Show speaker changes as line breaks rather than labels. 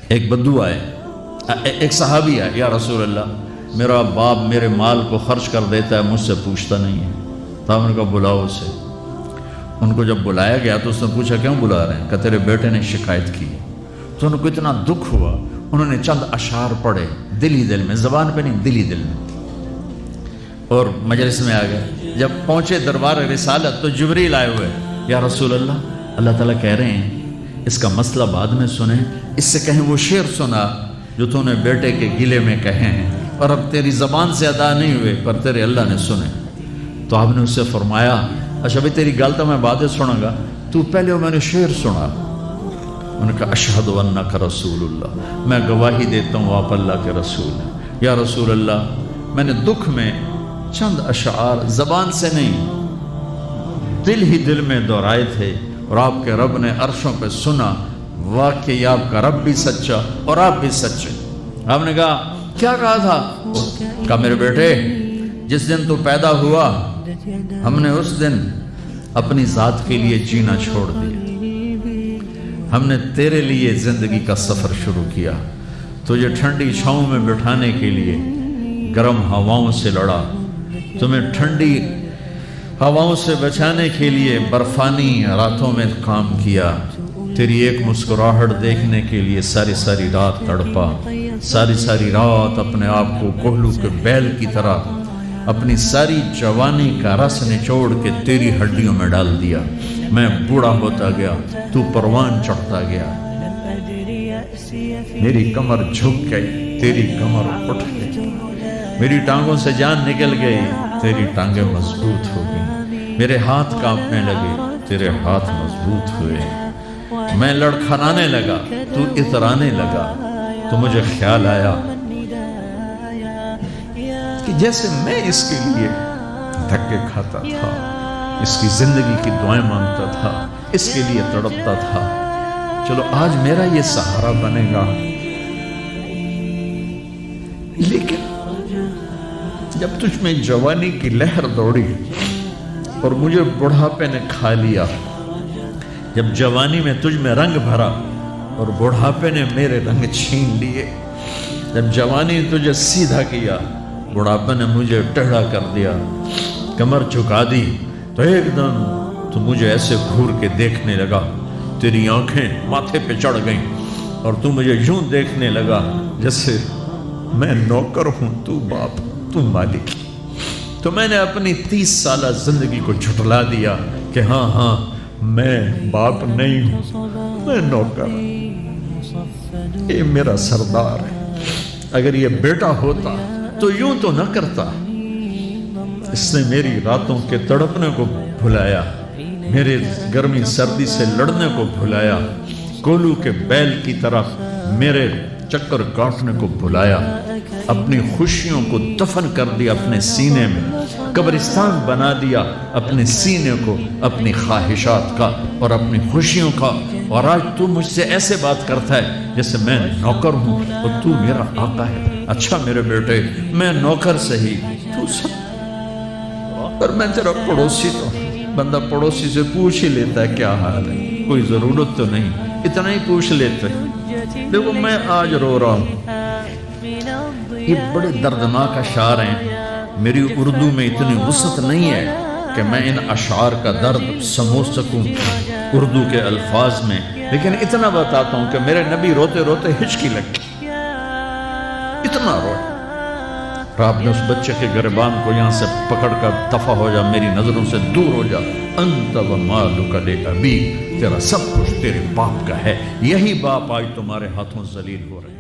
ایک بدو آئے، ایک صحابی ہے، یا رسول اللہ میرا باپ میرے مال کو خرچ کر دیتا ہے، مجھ سے پوچھتا نہیں ہے۔ تو ہم نے کہا بلاؤ اسے۔ ان کو جب بلایا گیا تو اس نے پوچھا کیوں بلا رہے ہیں؟ کہ تیرے بیٹے نے شکایت کی۔ تو ان کو اتنا دکھ ہوا، انہوں نے چند اشعار پڑھے دلی دل میں، زبان پہ نہیں دلی دل میں، اور مجلس میں آ گئے۔ جب پہنچے دربار رسالت تو جبریل آئے ہوئے، یا رسول اللہ اللہ تعالیٰ کہہ رہے ہیں اس کا مسئلہ بعد میں سنیں، اس سے کہیں وہ شعر سنا جو تو نے بیٹے کے گلے میں کہے ہیں، اور اب تیری زبان سے ادا نہیں ہوئے پر تیرے اللہ نے سنے۔ تو آپ نے اس سے فرمایا اچھا بھائی تیری گل تو میں بعد سنوں گا، تو پہلے میں نے شعر سنا۔ انہوں نے کہا اشہد انک رسول اللہ، میں گواہی دیتا ہوں آپ اللہ کے رسول ہیں۔ یا رسول اللہ میں نے دکھ میں چند اشعار زبان سے نہیں دل ہی دل میں دہرائے تھے، اور آپ کے رب نے عرشوں پہ سنا، واقعی آپ کا رب بھی سچا اور آپ بھی سچے۔ آپ نے کہا کیا کہا تھا؟ کہا میرے بیٹے جس دن تو پیدا ہوا ہم نے اس دن اپنی ذات کے لیے جینا چھوڑ دیا، ہم نے تیرے لیے زندگی کا سفر شروع کیا، تجھے ٹھنڈی چھاؤں میں بٹھانے کے لیے گرم ہواؤں سے لڑا، تمہیں ٹھنڈی ہواؤں سے بچانے کے لیے برفانی راتوں میں کام کیا، تیری ایک مسکراہٹ دیکھنے کے لیے ساری ساری رات تڑپا، ساری ساری رات اپنے آپ کو کوہلو کے بیل کی طرح اپنی ساری جوانی کا رس نچوڑ کے تیری ہڈیوں میں ڈال دیا، میں بوڑھا ہوتا گیا، تو پروان چڑھتا گیا، میری کمر جھک گئی، تیری کمر اٹھ گئی، میری ٹانگوں سے جان نکل گئی، تیری ٹانگیں مضبوط ہو گئی، میرے ہاتھ کانپنے لگے، تیرے ہاتھ مضبوط ہوئے، میں لڑکھڑانے لگا، تو اترانے لگا، تو مجھے خیال آیا کہ جیسے میں اس کے لیے دھکے کھاتا تھا، اس کی زندگی کی دعائیں مانگتا تھا، اس کے لیے تڑپتا تھا، چلو آج میرا یہ سہارا بنے گا۔ لیکن جب تجھ میں جوانی کی لہر دوڑی اور مجھے بڑھاپے نے کھا لیا، جب جوانی میں تجھ میں رنگ بھرا اور بڑھاپے نے میرے رنگ چھین لیے، جب جوانی تجھے سیدھا کیا بڑھاپے نے مجھے ٹیڑھا کر دیا، کمر جھکا دی، تو ایک دم تو مجھے ایسے گھور کے دیکھنے لگا، تیری آنکھیں ماتھے پہ چڑھ گئیں اور تو مجھے یوں دیکھنے لگا جیسے میں نوکر ہوں تو باپ، تو مالک۔ تو میں نے اپنی 30 سالہ زندگی کو جھٹلا دیا کہ ہاں میں باپ نہیں ہوں، میں نوکر ہوں، یہ میرا سردار ہے، اگر یہ بیٹا ہوتا تو یوں تو نہ کرتا، اس نے میری راتوں کے تڑپنے کو بھلایا، میرے گرمی سردی سے لڑنے کو بھلایا، کولو کے بیل کی طرح میرے چکر کاٹنے کو بھلایا، اپنی خوشیوں کو دفن کر دیا اپنے سینے میں، قبرستان بنا دیا اپنے سینے کو، اپنی خواہشات کا اور اپنی خوشیوں کا، اور آج تو مجھ سے ایسے بات کرتا ہے جیسے میں نوکر ہوں اور تو میرا آقا ہے۔ اچھا میرے بیٹے میں نوکر سہی، تو سب، پر میں تیرا پڑوسی تو بندہ پڑوسی سے پوچھ ہی لیتا ہے کیا حال ہے، کوئی ضرورت تو نہیں، اتنا ہی پوچھ لیتے۔ دیکھو میں آج رو رہا ہوں، یہ بڑے دردناک اشعار ہیں، میری اردو میں اتنی وسعت نہیں ہے کہ میں ان اشعار کا درد سمجھ سکوں اردو کے الفاظ میں، لیکن اتنا بتاتا ہوں کہ میرے نبی روتے روتے ہچکی لگ گئی، اتنا روئے، اور آپ نے اس بچے کے گریبان کو یہاں سے پکڑ کر دفع ہو جا، میری نظروں سے دور ہو جا، انت و مالک لابیک، تیرا سب کچھ تیرے باپ کا ہے، یہی باپ آج تمہارے ہاتھوں ذلیل ہو رہے ہیں۔